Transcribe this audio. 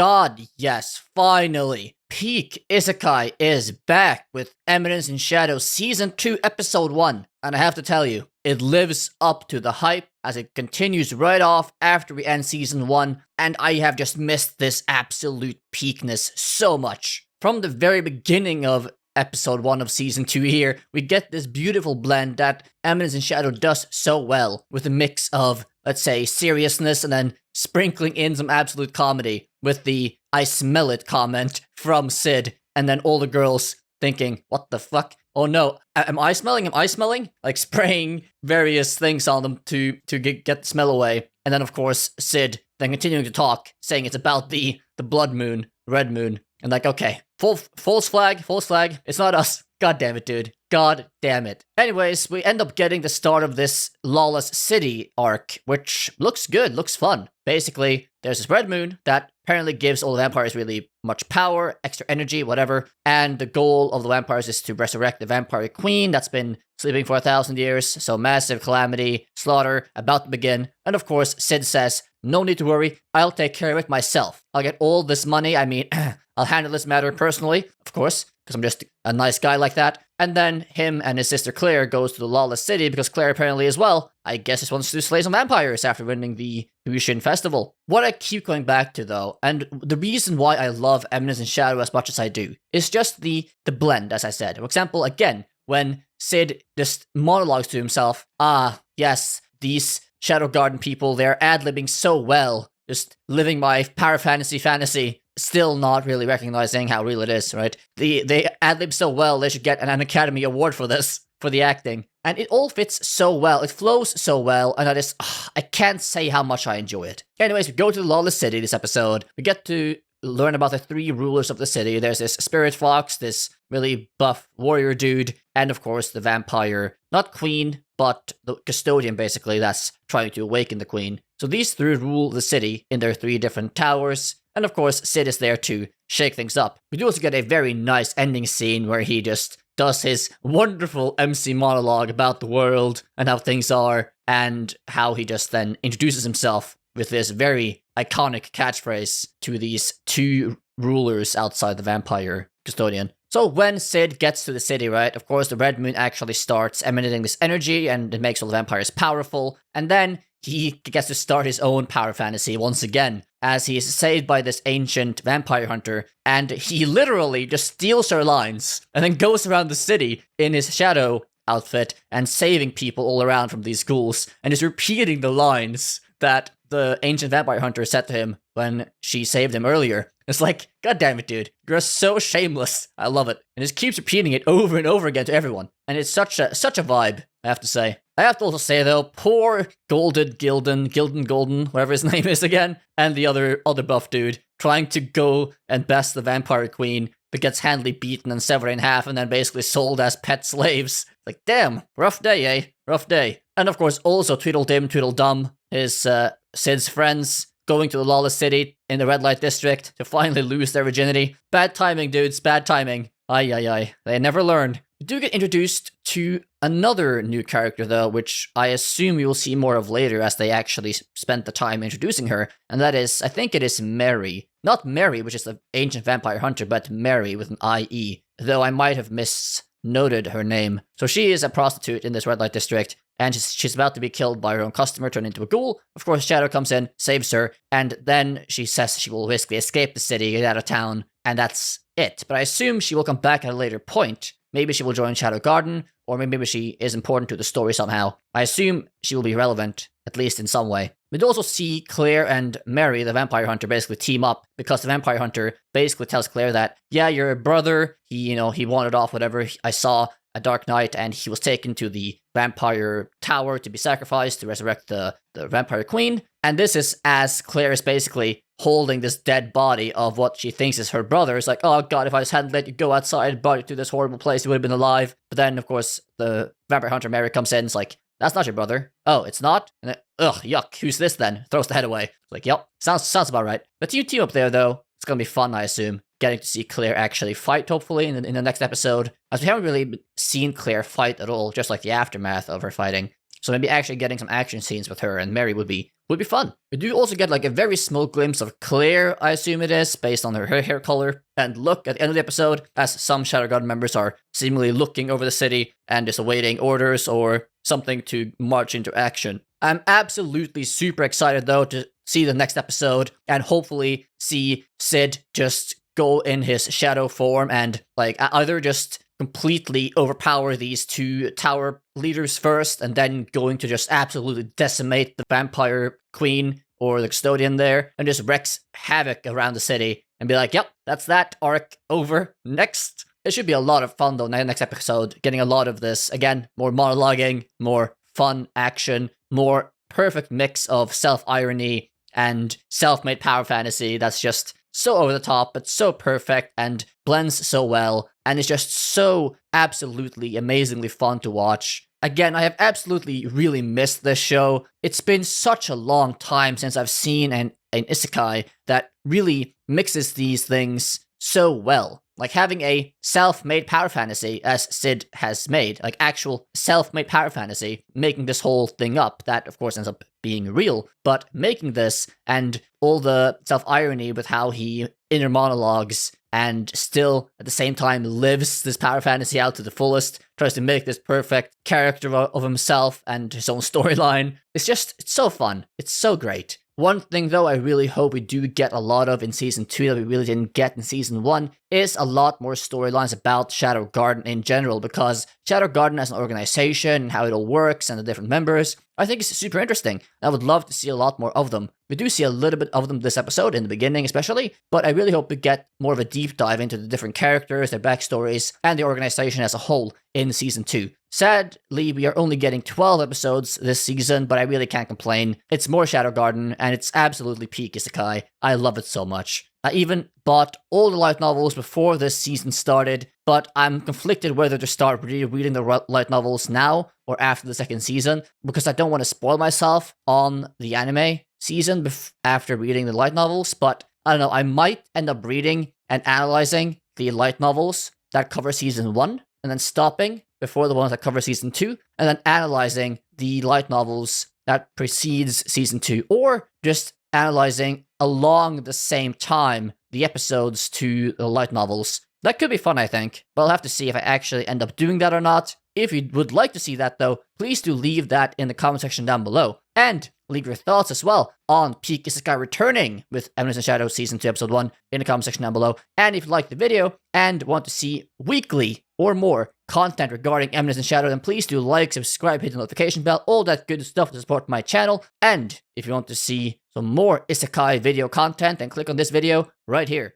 god, yes, finally! Peak Isekai is back with Eminence in Shadow Season 2, Episode 1. And I have to tell you, it lives up to the hype as it continues right off after we end Season 1, and I have just missed this absolute peakness so much. From the very beginning of Episode 1 of Season 2 here, we get this beautiful blend that Eminence in Shadow does so well, with a mix of, let's say, seriousness and then sprinkling in some absolute comedy with the "I smell it" comment from Sid, and then all the girls thinking, what the fuck? Oh no, am I smelling? Am I smelling? Like spraying various things on them to get the smell away. And then of course, Sid then continuing to talk, saying it's about the blood moon, red moon. And like, okay, false flag, it's not us. God damn it, dude. God damn it. Anyways, we end up getting the start of this Lawless City arc, which looks good, looks fun. Basically, there's this red moon that apparently gives all the vampires really much power, extra energy, whatever. And the goal of the vampires is to resurrect the vampire queen that's been sleeping for 1,000 years. So massive calamity, slaughter, about to begin. And of course, Sid says, no need to worry, I'll take care of it myself. I'll get all this money, I'll handle this matter personally, of course, because I'm just a nice guy like that. And then him and his sister Claire goes to the Lawless City because Claire apparently as well, I guess, just wants to slay some vampires after winning the Yushin Festival. What I keep going back to though, and the reason why I love Eminence in Shadow as much as I do, is just the blend, as I said. For example, again, when Sid just monologues to himself, yes, these Shadow Garden people, they're ad-libbing so well, just living my power fantasy, still not really recognizing how real it is, right? They ad-lib so well, they should get an Academy Award for this, for the acting. And it all fits so well, it flows so well, and I can't say how much I enjoy it. Anyways, we go to the Lawless City this episode. We get to learn about the 3 rulers of the city. There's this spirit fox, this really buff warrior dude, and of course the vampire, not queen, but the custodian basically, that's trying to awaken the queen. So these 3 rule the city in their 3 different towers, and of course Sid is there to shake things up. We do also get a very nice ending scene where he just does his wonderful MC monologue about the world and how things are, and how he just then introduces himself with this very iconic catchphrase to these 2 rulers outside the vampire custodian. So when Sid gets to the city, right, of course the red moon actually starts emanating this energy and it makes all the vampires powerful, and then he gets to start his own power fantasy once again, as he is saved by this ancient vampire hunter, and he literally just steals her lines, and then goes around the city in his shadow outfit, and saving people all around from these ghouls, and is repeating the lines that the ancient vampire hunter said to him when she saved him earlier. It's like, god damn it, dude. You're so shameless. I love it. And just keeps repeating it over and over again to everyone. And it's such a vibe, I have to say. I have to also say, though, poor Gilden, whatever his name is again, and the other buff dude, trying to go and best the vampire queen, but gets handily beaten and severed in half, and then basically sold as pet slaves. Like, damn, rough day, eh? Rough day. And of course, also Tweedledum, Tweedledum, his Sid's friends, going to the Lawless City in the red light district to finally lose their virginity. Bad timing, dudes, bad timing. Ay. They never learned. We do get introduced to another new character, though, which I assume we will see more of later as they actually spent the time introducing her, and that is, I think it is Mary. Not Mary, which is the ancient vampire hunter, but Mary with an I-E, though I might have misnoted her name. So she is a prostitute in this red light district, and she's about to be killed by her own customer, turned into a ghoul. Of course, Shadow comes in, saves her, and then she says she will basically escape the city, get out of town, and that's it. But I assume she will come back at a later point. Maybe she will join Shadow Garden, or maybe she is important to the story somehow. I assume she will be relevant, at least in some way. We'd also see Claire and Mary, the vampire hunter, basically team up, because the vampire hunter basically tells Claire that, yeah, your brother, he wandered off, whatever, I saw a dark night, and he was taken to the vampire tower to be sacrificed to resurrect the vampire queen. And this is as Claire is basically holding this dead body of what she thinks is her brother. It's like, oh god, if I just hadn't let you go outside, brought you to this horrible place, you would have been alive. But then, of course, the vampire hunter Mary comes in, it's like, that's not your brother. Oh, it's not? And then, ugh, yuck, who's this then? Throws the head away. It's like, yep, sounds about right. But you team up there, though. It's gonna be fun, I assume. Getting to see Claire actually fight, hopefully, in the next episode. As we haven't really seen Claire fight at all, just like the aftermath of her fighting. So maybe actually getting some action scenes with her and Mary would be fun. We do also get like a very small glimpse of Claire, I assume it is, based on her hair color and look at the end of the episode, as some Shadow Guard members are seemingly looking over the city and just awaiting orders or something to march into action. I'm absolutely super excited though to see the next episode and hopefully see Sid just go in his shadow form and like either just completely overpower these two tower leaders first and then going to just absolutely decimate the vampire queen or the custodian there and just wreaks havoc around the city and be like, yep, that's that arc over. Next. It should be a lot of fun though next episode, getting a lot of this, again, more monologuing, more fun action, more perfect mix of self-irony and self-made power fantasy that's just so over the top, but so perfect and blends so well, and it's just so absolutely amazingly fun to watch. Again, I have absolutely really missed this show. It's been such a long time since I've seen an isekai that really mixes these things so well. Like having a self-made power fantasy, as Sid has made, like actual self-made power fantasy, making this whole thing up, that of course ends up being real, but making this and all the self-irony with how he inner monologues and still at the same time lives this power fantasy out to the fullest, tries to make this perfect character of himself and his own storyline. It's so fun. It's so great. One thing though I really hope we do get a lot of in Season 2 that we really didn't get in Season 1 is a lot more storylines about Shadow Garden in general, because Shadow Garden as an organization and how it all works and the different members, I think is super interesting. I would love to see a lot more of them. We do see a little bit of them this episode, in the beginning especially, but I really hope we get more of a deep dive into the different characters, their backstories, and the organization as a whole in Season 2. Sadly, we are only getting 12 episodes this season, but I really can't complain. It's more Shadow Garden, and it's absolutely peak isekai. I love it so much. I even bought all the light novels before this season started, but I'm conflicted whether to start reading the light novels now or after the second season, because I don't want to spoil myself on the anime season after reading the light novels, but I don't know, I might end up reading and analyzing the light novels that cover Season 1, and then stopping before the ones that cover Season 2, and then analyzing the light novels that precedes Season 2, or just analyzing along the same time the episodes to the light novels. That could be fun, I think, but I'll have to see if I actually end up doing that or not. If you would like to see that though, please do leave that in the comment section down below, and leave your thoughts as well on Peak Isekai returning with Eminence and Shadow Season 2 Episode 1 in the comment section down below. And if you liked the video and want to see weekly or more content regarding Eminence and Shadow, then please do like, subscribe, hit the notification bell, all that good stuff to support my channel. And if you want to see some more Isekai video content, then click on this video right here.